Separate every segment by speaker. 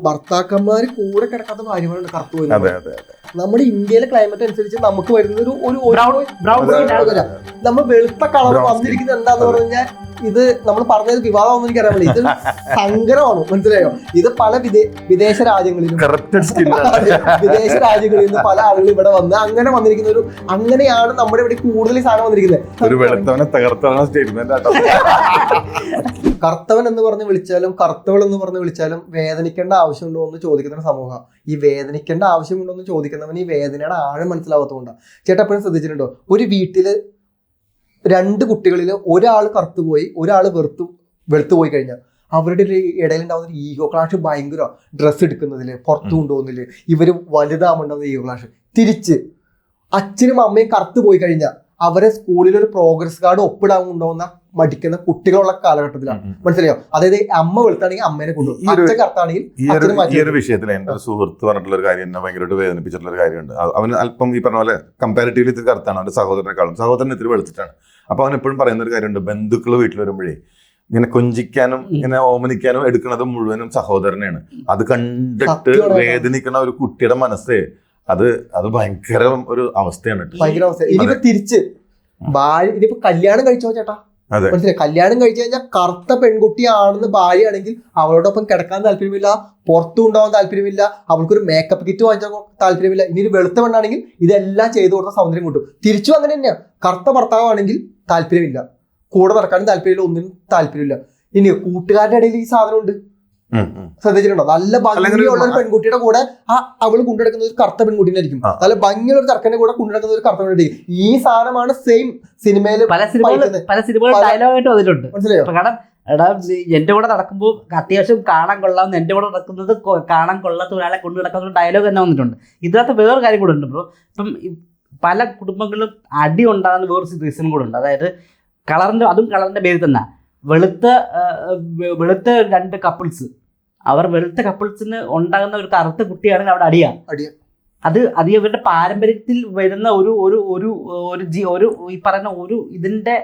Speaker 1: ഭർത്താക്കന്മാര് കൂടെ കിടക്കാത്ത ഭാര്യമാരുണ്ട് കറുത്തു വരുന്നത്. നമ്മുടെ ഇന്ത്യയിലെ ക്ലൈമറ്റ് അനുസരിച്ച് നമുക്ക് വരുന്നത് നമ്മൾ വെളുത്ത കളർ വന്നിരിക്കുന്നത് എന്താന്ന് പറഞ്ഞു കഴിഞ്ഞാൽ ഇത് നമ്മൾ പറഞ്ഞത് വിവാദമാണെന്ന് എനിക്കറിയാൻ പറ്റില്ല. ഇത് സങ്കരമാണ്, മനസ്സിലായോ? ഇത് പല വിദേശ രാജ്യങ്ങളിലും പല ആളുകളും ഇവിടെ വന്ന് അങ്ങനെ വന്നിരിക്കുന്ന ഒരു അങ്ങനെയാണ് നമ്മുടെ ഇവിടെ കൂടുതൽ സാധനം വന്നിരിക്കുന്നത്. കർത്തവൻ എന്ന് പറഞ്ഞ് വിളിച്ചാലും കർത്തവൾ എന്ന് പറഞ്ഞ് വിളിച്ചാലും വേദനിക്കേണ്ട ആവശ്യമുണ്ടോ എന്ന് ചോദിക്കുന്ന സമൂഹം. ഈ വേദനിക്കേണ്ട ആവശ്യമുണ്ടോ എന്ന് ചോദിക്കുന്നവന് ഈ വേദനയുടെ ആഴം മനസ്സിലാവാത്തതുകൊണ്ടാണ്. ചേട്ടാ എപ്പോഴും ശ്രദ്ധിച്ചിട്ടുണ്ടോ, ഒരു വീട്ടില് 2 കുട്ടികളിൽ ഒരാൾ കറുത്തുപോയി ഒരാൾ വെളുത്തു പോയി കഴിഞ്ഞാൽ അവരുടെ ഇടയിൽ ഉണ്ടാവുന്ന ഒരു ഈഗോ ക്ലാഷ് ഭയങ്കര. ഡ്രസ്സ് എടുക്കുന്നതില്, പുറത്തു കൊണ്ടുപോകുന്നതില് ഇവര് വലുതാവുണ്ടാവുന്ന ഈഗോ ക്ലാഷ്. തിരിച്ച് അച്ഛനും അമ്മയും കറുത്തു പോയി കഴിഞ്ഞാൽ അവരെ സ്കൂളിൽ ഒരു പ്രോഗ്രസ് കാർഡ് ഒപ്പിടാൻ കൊണ്ടുപോകുന്ന മടിക്കുന്ന കുട്ടികളുള്ള കാലഘട്ടത്തിലാണ്, മനസ്സിലായോ? അതായത് അമ്മ വെളുത്താണെങ്കിൽ അമ്മേനെ കൊണ്ടുപോകും, അച്ഛൻ കറുത്താണെങ്കിൽ.
Speaker 2: ഈ ഒരു വിഷയത്തിൽ എന്റെ ഒരു സുഹൃത്ത് പറഞ്ഞിട്ടുള്ള ഒരു കാര്യം എന്നെ ഭയങ്കരമായിട്ട് വേദനിപ്പിച്ചിട്ടുള്ള ഒരു കാര്യമുണ്ട്. അവന് അല്പം ഈ പറഞ്ഞ പോലെ കമ്പാരിറ്റീവ്ലി ഇത്തിരി കറുത്താണ്, അവന്റെ സഹോദരനെക്കാളും. സഹോദരൻ ഇത്തിരി വെളുത്തിട്ടാണ്. അപ്പൊ അവൻ എപ്പോഴും പറയുന്ന ഒരു കാര്യമുണ്ട്, ബന്ധുക്കൾ വീട്ടിൽ വരുമ്പോഴേ ഇങ്ങനെ കൊഞ്ചിക്കാനും ഇങ്ങനെ ഓമനിക്കാനും എടുക്കുന്നത് മുഴുവനും സഹോദരനെയാണ്. അത് കണ്ടിട്ട് വേദനിക്കുന്ന ഒരു കുട്ടിയുടെ മനസ്സേ അത് ഭയങ്കര ഒരു അവസ്ഥയാണ്.
Speaker 1: ഇനിയിപ്പോ തിരിച്ച് ഇനിയിപ്പോ കല്യാണം കഴിച്ചോ ചേട്ടാ, മനസ്സിലായി? കല്യാണം കഴിച്ചു കഴിഞ്ഞാൽ കറുത്ത പെൺകുട്ടിയാണെന്ന് ഭാര്യയാണെങ്കിൽ അവളോടൊപ്പം കിടക്കാൻ താല്പര്യമില്ല, പുറത്തു കൊണ്ടുപോകാൻ താല്പര്യമില്ല, അവൾക്കൊരു മേക്കപ്പ് കിറ്റ് വാങ്ങിച്ചാൽ താല്പര്യമില്ല. ഇനി ഒരു വെളുത്ത പെണ്ണാണെങ്കിൽ ഇതെല്ലാം ചെയ്തു കൊടുത്ത സൗന്ദര്യം കിട്ടും. തിരിച്ചും അങ്ങനെ തന്നെയാണ്. കറുത്ത ഭർത്താവാണെങ്കിൽ താല്പര്യമില്ല, കൂടെ നടക്കാനും താല്പര്യമില്ല, ഒന്നിനും താല്പര്യമില്ല. ഇനി കൂട്ടുകാരുടെ ഇടയിൽ ഈ സാധനം ഉണ്ട്, ശ്രദ്ധിച്ചിട്ടുണ്ടോ? നല്ല ഭംഗിയുള്ള ഒരു പെൺകുട്ടിയുടെ കൂടെ അവള് കൊണ്ടുനടക്കുന്ന ഒരു കറുത്ത പെൺകുട്ടീനായിരിക്കും. നല്ല ഭംഗിയുള്ള ഒരു ചെറുക്കന്റെ കൂടെ കൊണ്ടുനടക്കുന്ന ഒരു കറുത്ത പെൺകുട്ടി. ഈ സാധനമാണ് സെയിം സിനിമയിൽ
Speaker 3: പല സിനിമകൾ ഡയലോഗായിട്ട് വന്നിട്ടുണ്ട്. മനസ്സിലായോ? കാരണം എന്റെ കൂടെ നടക്കുമ്പോൾ അത്യാവശ്യം കാണാൻ കൊള്ളാവുന്ന, എന്റെ കൂടെ നടക്കുന്നത് കാണാൻ കൊള്ളാത്ത ഒരാളെ കൊണ്ടു നടക്കുന്ന ഒരു ഡയലോഗ് തന്നെ വന്നിട്ടുണ്ട്. ഇതിനകത്ത് വേറൊരു കാര്യം കൂടെ ഉണ്ട് ബ്രോ. ഇപ്പം പല കുടുംബങ്ങളിലും അടി ഉണ്ടാകുന്ന വേറൊരു റീസൺ കൂടെ ഉണ്ട്. അതായത് കളറിന്റെ പേരിൽ തന്നെ വെളുത്ത 2 കപ്പിൾസ്, വെളുത്ത കപ്പിൾസിന് ഉണ്ടാകുന്ന ഒരു കറുത്ത കുട്ടിയാണെങ്കിൽ അവിടെ അടിയാണ്. അത് ഇവരുടെ പാരമ്പര്യത്തിൽ വരുന്ന ഒരു ഈ പറയുന്ന ഒരു ഇതിന്റെ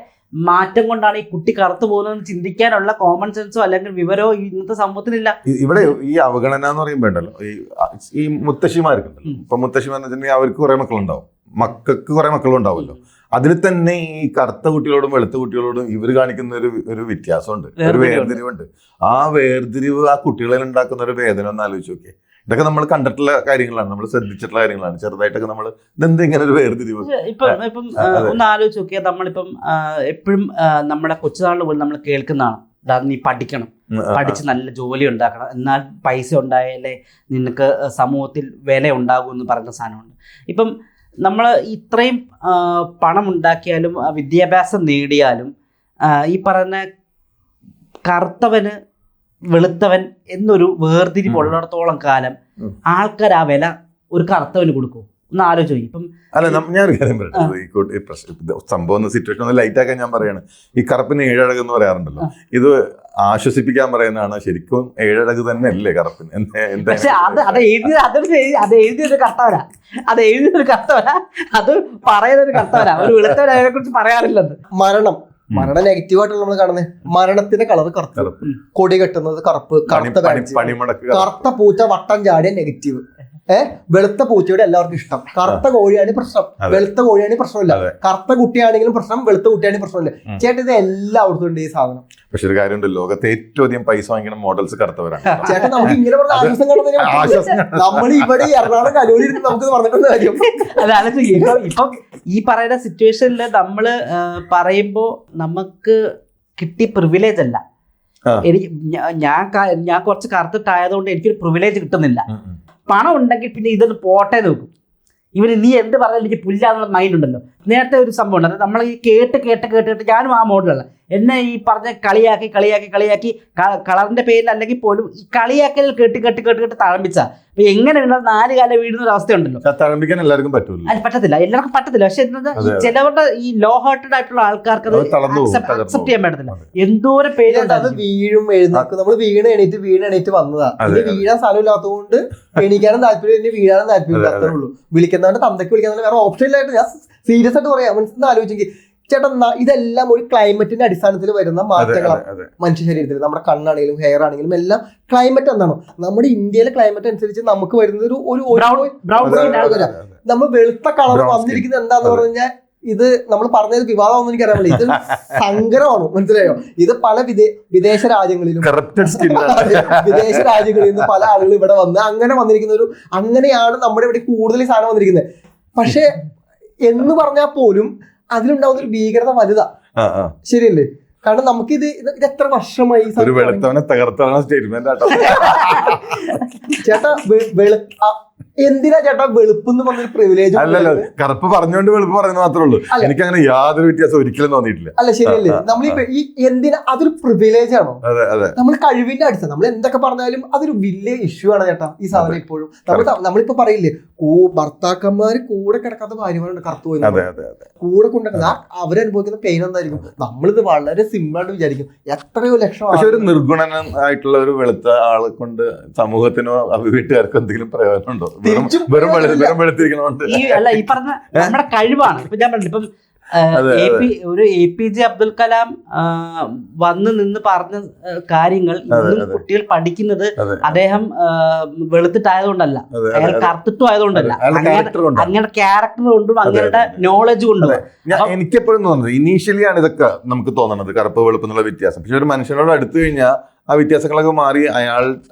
Speaker 3: മാറ്റം കൊണ്ടാണ് ഈ കുട്ടി കറുത്തു പോകുന്നതെന്ന് ചിന്തിക്കാനുള്ള കോമൺ സെൻസോ അല്ലെങ്കിൽ വിവരോ ഇന്നത്തെ സമൂഹത്തിലില്ല.
Speaker 2: ഇവിടെ ഈ അവഗണന എന്ന് പറയുമ്പോൾ ഉണ്ടല്ലോ, ഈ മുത്തശ്ശിമാർക്കുണ്ടല്ലോ. ഇപ്പൊ മുത്തശ്ശിമാരെന്ന് വെച്ചിട്ടുണ്ടെങ്കിൽ അവർക്ക് കുറെ മക്കളുണ്ടാവും, മക്കൾക്ക് കുറെ മക്കളും ഉണ്ടാവുമല്ലോ. അതിൽ തന്നെ ഈ കറുത്ത കുട്ടികളോടും വെളുത്ത കുട്ടികളോടും ഇവർ കാണിക്കുന്ന ഒരു വ്യത്യാസമുണ്ട്, ഒരു വേർതിരിവുണ്ട്. ആ വേർതിരിവ് ആ കുട്ടികളിൽ ഉണ്ടാക്കുന്ന ഒരു വേദന ഒന്ന് ആലോചിച്ച് നോക്കിയേ. ഇതൊക്കെ നമ്മൾ കണ്ടിട്ടുള്ള കാര്യങ്ങളാണ്, നമ്മൾ ശ്രദ്ധിച്ചിട്ടുള്ള കാര്യങ്ങളാണ്. ചെറുതായിട്ടൊക്കെ നമ്മൾ ഇതെന്ത് ഇങ്ങനെ ഒരു വേർതിരിവ്.
Speaker 3: ഇപ്പം ഒന്ന് ആലോചിച്ച് നോക്കിയാൽ നമ്മളിപ്പം എപ്പോഴും നമ്മുടെ കൊച്ചുനാളിൽ പോലും നമ്മൾ കേൾക്കുന്നതാണ്, നീ പഠിക്കണം, പഠിച്ച് നല്ല ജോലി ഉണ്ടാക്കണം, എന്നാൽ പൈസ ഉണ്ടായാലേ നിനക്ക് സമൂഹത്തിൽ വില ഉണ്ടാകും എന്ന് പറയുന്ന സാധനമുണ്ട്. ഇപ്പം നമ്മൾ ഇത്രയും പണം ഉണ്ടാക്കിയാലും വിദ്യാഭ്യാസം നേടിയാലും ഈ പറയുന്ന കറുത്തവന് വെളുത്തവൻ എന്നൊരു വേർതിരിവുള്ളിടത്തോളം കാലം ആൾക്കാർ ആ വില ഒരു കറുത്തവന് കൊടുക്കും. ഒന്ന് ആലോചിച്ചു. ഇപ്പം
Speaker 2: ഞാനൊരു കാര്യം പറയട്ടെ, സംഭവം സിറ്റുവേഷൻ ഒന്ന് ലൈറ്റ് ആക്കാൻ ഞാൻ പറയാണ്. ഈ കറുപ്പിന് 7 അഴക് എന്ന് പറയാറുണ്ടല്ലോ, ഇത് ആശ്വസിപ്പിക്കാൻ പറയുന്നതാണ്. ശരിക്കും 7 അഴക് തന്നെ അല്ലേ കറുപ്പിന്?
Speaker 3: പക്ഷെ അത് എഴുതിയൊരു കർത്തവനാ, അത് പറയുന്നൊരു കർത്തവനാ. ഒരു വെളുത്തവനെ അതിനെ കുറിച്ച് പറയാറില്ലത്.
Speaker 1: മരണം നെഗറ്റീവായിട്ടുള്ള നമ്മൾ കാണുന്നത്. മരണത്തിന്റെ കളർ കറുപ്പ്, കൊടി കെട്ടുന്നത് കറുപ്പ്, കറുത്ത പൂച്ച വട്ടം ചാടിയ നെഗറ്റീവ്. വെളുത്ത പൂച്ചയുടെ എല്ലാവർക്കും ഇഷ്ടം. കറുത്ത കോഴിയാണ് പ്രശ്നം, വെളുത്ത കോഴിയാണ് പ്രശ്നമില്ല. കറുത്ത കുട്ടിയാണെങ്കിലും പ്രശ്നം, വെളുത്ത കുട്ടിയാണെങ്കിലും പ്രശ്നമില്ല. ചേട്ടൻ ഇത് എല്ലായിടത്തും ഉണ്ട് ഈ സാധനം.
Speaker 2: പക്ഷെ ഒരു കാര്യമുണ്ട്, ലോകത്തെ ഏറ്റവും അധികം പൈസ വാങ്ങിക്കുന്ന മോഡൽസ് കറുത്തവരാണ്.
Speaker 1: ചേട്ടൻ നമുക്ക് ഇങ്ങനെ പറഞ്ഞ ആശ്വാസം നമ്മൾ ഇവിടെ എറണാകുളം കലൂരിൽ നമുക്ക് പറഞ്ഞിട്ടുള്ള കാര്യം
Speaker 3: അതാണ്. ഇപ്പം ഈ പറയുന്ന സിറ്റുവേഷനിൽ നമ്മള് പറയുമ്പോ നമുക്ക് കിട്ടിയ പ്രിവിലേജ് അല്ല. എനിക്ക് ഞാൻ കുറച്ച് കറുത്തിട്ടായതുകൊണ്ട് എനിക്കൊരു പ്രിവിലേജ് കിട്ടുന്നില്ല. പണം ഉണ്ടെങ്കിൽ പിന്നെ ഇതൊന്ന് പോട്ടെ നോക്കും. ഇവന് നീ എന്ത് പറഞ്ഞാൽ എനിക്ക് പുല്ലാന്നുള്ള മൈൻഡ് ഉണ്ടല്ലോ. നേരത്തെ ഒരു സംഭവം ഉണ്ട്, നമ്മൾ ഈ കേട്ട് ഞാനും ആ മോഡലല്ല. എന്നെ ഈ പറഞ്ഞ കളിയാക്കി കളറിന്റെ പേരിൽ അല്ലെങ്കിൽ പോലും ഈ കളിയാക്കൽ കേട്ട് തഴമ്പിച്ച അപ്പൊ എങ്ങനെ വീണാൽ 4 കാലം വീഴുന്ന ഒരു അവസ്ഥ ഉണ്ടല്ലോ.
Speaker 2: തഴമ്പിക്കാൻ എല്ലാവർക്കും
Speaker 3: പറ്റത്തില്ല, എല്ലാവർക്കും പറ്റത്തില്ല. പക്ഷെ ചിലവരുടെ ഈ ലോ ഹാർട്ടഡ് ആയിട്ടുള്ള ആൾക്കാർക്ക് അത് അക്സെപ്റ്റ് ചെയ്യാൻ പറ്റത്തില്ല. എന്തോരം പേരുണ്ട്
Speaker 1: അത് വീഴും എഴുന്നേക്കും. നമ്മൾ വീണ് എണീറ്റ് വന്നതാ. വീഴാൻ സ്ഥലമില്ലാത്തതുകൊണ്ട് എണീക്കാനും താല്പര്യം, വീഴാനും താല്പര്യം. അത്രേ ഉള്ളൂ. വിളിക്കുന്നവന്റെ തന്തയ്ക്ക് വിളിക്കാൻ വേറെ ഓപ്ഷൻ ഇല്ലായിട്ട് ഞാൻ സീരിയസ് ആയിട്ട് പറയാം. മനസ്സിൽ ആലോചിച്ചെങ്കിൽ ചേട്ടാ ഇതെല്ലാം ഒരു ക്ലൈമറ്റിന്റെ അടിസ്ഥാനത്തിൽ വരുന്ന മാറ്റങ്ങളാണ് മനുഷ്യ ശരീരത്തിൽ. നമ്മുടെ കണ്ണാണെങ്കിലും ഹെയർ ആണെങ്കിലും എല്ലാം ക്ലൈമറ്റ് എന്താണോ, നമ്മുടെ ഇന്ത്യയിലെ ക്ലൈമറ്റ് അനുസരിച്ച് നമുക്ക് വരുന്നത് നമ്മൾ വെളുത്ത കളർ വന്നിരിക്കുന്നത് എന്താന്ന് പറഞ്ഞു കഴിഞ്ഞാൽ, ഇത് നമ്മൾ പറഞ്ഞത് വിവാദമൊന്നും എനിക്കറിയാമല്ലോ, ഇത് സങ്കരമാണ്, മനസ്സിലായോ? ഇത് പല വിദേശ രാജ്യങ്ങളിലും വിദേശ രാജ്യങ്ങളിൽ നിന്ന് പല ആളുകൾ ഇവിടെ വന്ന് അങ്ങനെ വന്നിരിക്കുന്ന അങ്ങനെയാണ് നമ്മുടെ ഇവിടെ കൂടുതൽ സാധനം വന്നിരിക്കുന്നത്. പക്ഷെ എന്ന് പറഞ്ഞാൽ പോലും അതിലുണ്ടാവുന്ന ഒരു ഭീകരത വലുതാ. ശരിയല്ലേ? കാരണം നമുക്ക് ഇത് എത്ര വർഷമായി ചേട്ടാ എന്തിനാ ചേട്ടാ വെളുപ്പ് എന്ന് പറഞ്ഞൊരു പ്രിവിലേജ്?
Speaker 2: അല്ലല്ലോ, കറുപ്പ് പറഞ്ഞുകൊണ്ട് വെളുപ്പ് പറയുന്നത് മാത്രമേ ഉള്ളൂ. എനിക്ക് അങ്ങനെ യാതൊരു വ്യത്യാസം ഒരിക്കലും തോന്നിയിട്ടില്ല. അല്ല
Speaker 1: ശരിയല്ലേ? നമ്മൾ ഈ എന്തിനാ, അതൊരു പ്രിവിലേജ് ആണോ? നമ്മൾ കഴിവിന്റെ അടിസ്ഥാനം നമ്മൾ എന്തൊക്കെ പറഞ്ഞാലും അതൊരു വലിയ ഇഷ്യൂ ആണ് ചേട്ടാ ഈ സാധനം. ഇപ്പോഴും നമ്മളിപ്പോ പറയില്ലേ, ഭർത്താക്കന്മാര് കൂടെ കിടക്കാത്ത ഭാര്യമാരുണ്ട് കറുത്തു പോയി കൂടെ കൊണ്ടുവരുന്നത്, അവരനുഭവിക്കുന്ന പെയിൻ എന്തായിരിക്കും? നമ്മളിത് വളരെ സിമ്പിൾ ആയിട്ട് വിചാരിക്കും, എത്രയോ ലക്ഷം.
Speaker 2: പക്ഷെ ഒരു നിർഗുണനായിട്ടുള്ള ഒരു വെളുത്ത ആളെ കൊണ്ട് സമൂഹത്തിനോ വീട്ടുകാർക്കോ എന്തെങ്കിലും പ്രയോജനം ഉണ്ടോ?
Speaker 3: അല്ല, ഈ പറഞ്ഞ നമ്മുടെ കഴിവാണ്. ഇപ്പൊ ഞാൻ പറഞ്ഞു, ഇപ്പം ഒരു APJ അബ്ദുൽ കലാം വന്ന് നിന്ന് പറഞ്ഞ കാര്യങ്ങൾ ഇന്നും കുട്ടികൾ പഠിക്കുന്നത് അദ്ദേഹം വെളുത്തിട്ടായതുകൊണ്ടല്ല, അയാൾ കറുത്തിട്ടും ആയതുകൊണ്ടല്ല, അങ്ങയുടെ ക്യാരക്ടർ കൊണ്ടും അങ്ങയുടെ നോളജ് കൊണ്ടും.
Speaker 2: എനിക്കെപ്പോഴും തോന്നുന്നത് ഇനീഷ്യലി ആണ് ഇതൊക്കെ നമുക്ക് തോന്നുന്നത്, കറുപ്പ് വെളുപ്പ് എന്നുള്ള വ്യത്യാസം. പക്ഷെ ഒരു മനുഷ്യനോട് അടുത്തു കഴിഞ്ഞാൽ ആ വ്യത്യാസങ്ങളൊക്കെ മാറി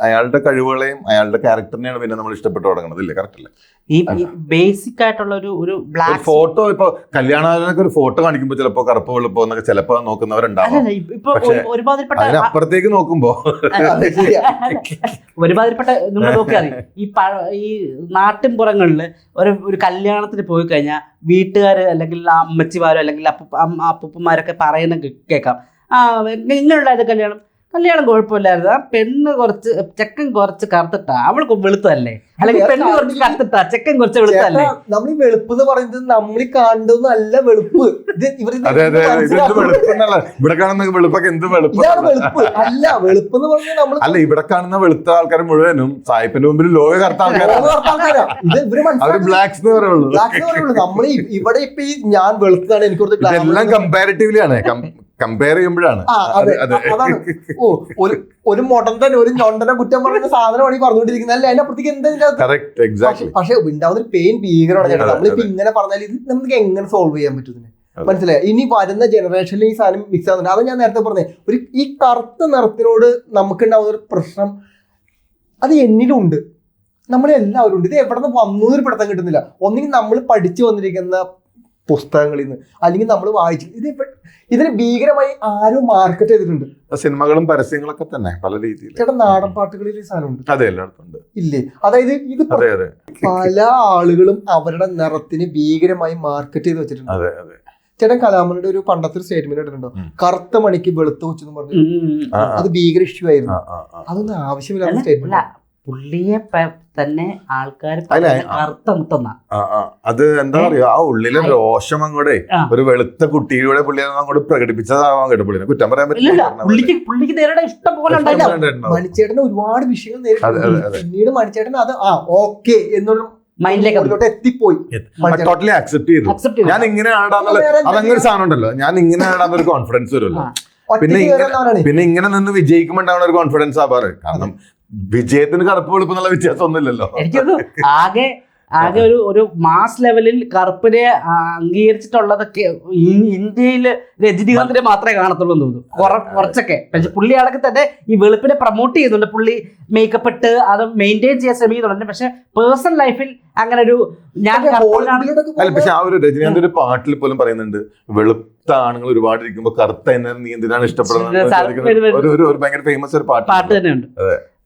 Speaker 2: അയാളുടെ കഴിവുകളെയും അയാളുടെ ക്യാരക്ടറിനെയാണ് പിന്നെ നമ്മൾ ഇഷ്ടപ്പെട്ടു തുടങ്ങുന്നത്. ഇല്ലേ? കറക്റ്റ് അല്ലേ?
Speaker 3: ഈ ബേസിക് ആയിട്ടുള്ള ഒരു ബ്ലാക്ക്
Speaker 2: ഫോട്ടോ, ഇപ്പൊ കല്യാണാലോചനക്ക് ഒരു ഫോട്ടോ കാണിക്കുമ്പോ ചിലപ്പോ കറുപ്പ് വെളുപ്പോ എന്നൊക്കെ ചിലപ്പോ നോക്കുന്നവരുണ്ടാവും. അതിനപ്പുറത്തേക്ക് നോക്കുമ്പോ
Speaker 3: ഒരുമാതിരിപ്പെട്ട നമ്മൾ നോക്കിയാൽ ഈ നാട്ടിൻപുറങ്ങളില് ഒരു കല്യാണത്തിന് പോയി കഴിഞ്ഞാൽ വീട്ടുകാര് അല്ലെങ്കിൽ അമ്മച്ചിമാരോ അല്ലെങ്കിൽ അപ്പൂപ്പന്മാരൊക്കെ പറയുന്ന കേൾക്കാം, ഇങ്ങനെയുള്ള കല്യാണം കുഴപ്പമില്ലായിരുന്നു, ആ പെണ്ണ് ചെക്കൻ കുറച്ച് കറുത്തിട്ടാ, അവൾക്ക് വെളുത്തല്ലേ, അല്ലെങ്കിൽ പെണ്ണ് കുറച്ച് കറുത്തിട്ടാ ചെക്കൻ കുറച്ച് വെളുത്തല്ലേ.
Speaker 1: നമ്മൾ ഈ വെളുപ്പ് എന്ന് പറയുന്നത് നമ്മൾ കാണുന്നതല്ല വെളുപ്പ്.
Speaker 2: ഇവിടെ കാണുന്ന വെളുപ്പൊക്കെ എന്ത് വെളുപ്പ്
Speaker 1: അല്ല, വെളുപ്പ് എന്ന് പറഞ്ഞാൽ നമ്മൾ
Speaker 2: അല്ല, ഇവിടെ കാണുന്ന വെളുത്ത ആൾക്കാർ മുഴുവനും സായിപ്പിന്റെ മുമ്പിൽ ലോക കറുത്ത ആൾക്കാരാണ്. ബ്ലാക്സ് എന്ന് പറയുള്ളൂ.
Speaker 1: നമ്മൾ ഇവിടെ ഇപ്പൊ ഈ ഞാൻ വെളുത്തതാണ് എനിക്ക്
Speaker 2: എല്ലാം കമ്പാരിറ്റീവ്ലി ആണ്, കമ്പയർ ചെയ്യുമ്പോഴാണ്.
Speaker 1: ഒരു മൊടന്തൻ ഒരു ഞൊണ്ടനെ കുറ്റം പറയുന്ന സാധനമാണ് ഈ പറഞ്ഞുകൊണ്ടിരിക്കുന്നത്, അല്ലെ? അതിന്റെ അപ്പുറത്തേക്ക് എന്താ? പക്ഷെ ഉണ്ടാവുന്ന പെയിൻ ഭീകരമാണ് ചേട്ടാ. നമ്മളിപ്പോ ഇങ്ങനെ പറഞ്ഞാൽ ഇത് നമുക്ക് എങ്ങനെ സോൾവ് ചെയ്യാൻ പറ്റും ഇതിനെ? മനസ്സിലായി? ഇനി വരുന്ന ജനറേഷനിൽ ഈ സാധനം മിക്സ് ആവുന്നുണ്ട്. അത് ഞാൻ നേരത്തെ പറഞ്ഞത്, ഈ കറുത്ത നിറത്തിനോട് നമുക്കുണ്ടാവുന്ന ഒരു പ്രശ്നം അത് എന്നിലുണ്ട്, നമ്മളെല്ലാവരും ഉണ്ട്. ഇത് എവിടെ നിന്ന് വന്നു ഒരു പിടുത്തം കിട്ടുന്നില്ല. ഒന്നെങ്കിൽ നമ്മൾ പഠിച്ചു വന്നിരിക്കുന്ന പുസ്തകങ്ങളിൽ നിന്ന്, അല്ലെങ്കിൽ നമ്മൾ വായിച്ചു. ഇതിന് ഭീകരമായി ആരും മാർക്കറ്റ് ചെയ്തിട്ടുണ്ട്.
Speaker 2: സിനിമകളും പരസ്യങ്ങളൊക്കെ തന്നെ പല രീതിയിൽ.
Speaker 1: ചേട്ടാ, നാടൻ പാട്ടുകളിൽ ഈ സാധനമുണ്ട്.
Speaker 2: അതെ, എല്ലായിടത്തും ഉണ്ട്.
Speaker 1: ഇല്ലേ? അതായത് ഇത് പല ആളുകളും അവരുടെ നിറത്തിന് ഭീകരമായി മാർക്കറ്റ് ചെയ്ത് വെച്ചിട്ടുണ്ട്.
Speaker 2: അതെ അതെ.
Speaker 1: ചേട്ടൻ കലാമനുടെ ഒരു പണ്ടത്തെ ഒരു സ്റ്റേറ്റ്മെന്റ് ഇട്ടിട്ടുണ്ടോ, കറുത്ത മണിക്ക് വെളുത്ത കൊച്ചെന്ന് പറഞ്ഞു. അത് ഭീകര ഇഷ്യൂ ആയിരുന്നു. അതൊന്നും ആവശ്യമില്ലാത്ത സ്റ്റേറ്റ്മെന്റ്.
Speaker 3: പുള്ളിയെ തന്നെ ആൾക്കാർ
Speaker 2: അത് എന്താ പറയാ, ആ ഉള്ളിലെ രോഷം അങ്ങോട്ട് ഒരു വെളുത്ത കുട്ടിയുടെ പുള്ളി അങ്ങോട്ട് പ്രകടിപ്പിച്ചതാവാൻ കേട്ടോ. പുള്ളിനെ കുറ്റം പറയാൻ പറ്റില്ല.
Speaker 1: മണിച്ചേട്ടന് ഒരുപാട് വിഷയങ്ങൾ നേരിട്ടു. പിന്നീട് മണിച്ചേട്ടൻ അത് ഓക്കെ എന്നുള്ള മൈൻഡിലേക്ക് എത്തിപ്പോയി,
Speaker 2: ടോട്ടലി അക്സെപ്റ്റ് ചെയ്തു. ഞാൻ ഇങ്ങനെ ആടാന്നുള്ള അതങ്ങനെ സാധനം ഉണ്ടല്ലോ, ഞാൻ ഇങ്ങനെ ആടാന്നൊരു കോൺഫിഡൻസ് വരുമല്ലോ. പിന്നെ ഇങ്ങനെ നിന്ന് വിജയിക്കുമ്പോൾ ഉണ്ടാവുന്ന ഒരു കോൺഫിഡൻസ് ആവാറ്. കാരണം വിജയത്തിന് കറുപ്പ് വെളുപ്പ് എന്നുള്ള വ്യത്യാസം ഒന്നുമില്ലല്ലോ.
Speaker 3: എനിക്കത് ആകെ ഒരു മാസ് ലെവലിൽ കറുപ്പിനെ അംഗീകരിച്ചിട്ടുള്ളതൊക്കെ ഇന്ത്യയില് രജനീകാന്തിനെ മാത്രമേ കാണത്തുള്ളൂ എന്ന് തോന്നുന്നു, കുറച്ചൊക്കെ. പക്ഷെ പുള്ളി അടക്കം തന്നെ ഈ വെളുപ്പിനെ പ്രൊമോട്ട് ചെയ്യുന്നുണ്ട്. പുള്ളി മേക്കപ്പ് ഇട്ട് അത് മെയിൻറ്റെയിൻ ചെയ്യാൻ ശ്രമിക്കുന്നുണ്ട്. പക്ഷെ പേഴ്സണൽ ലൈഫിൽ അങ്ങനെ ഒരു
Speaker 2: പക്ഷെ ആ ഒരു രജനീകാന്ത് ഒരു പാട്ടിൽ പോലും പറയുന്നുണ്ട്, വെളുത്ത ആണുങ്ങൾ ഒരുപാട് ഇരിക്കുമ്പോ കറുത്ത എന്നെ നീ എന്തിനാണ് ഇഷ്ടപ്പെടുന്നത്. ഒരു ഭയങ്കര ഫേമസ് ഒരു പാട്ട്
Speaker 3: തന്നെയുണ്ട്.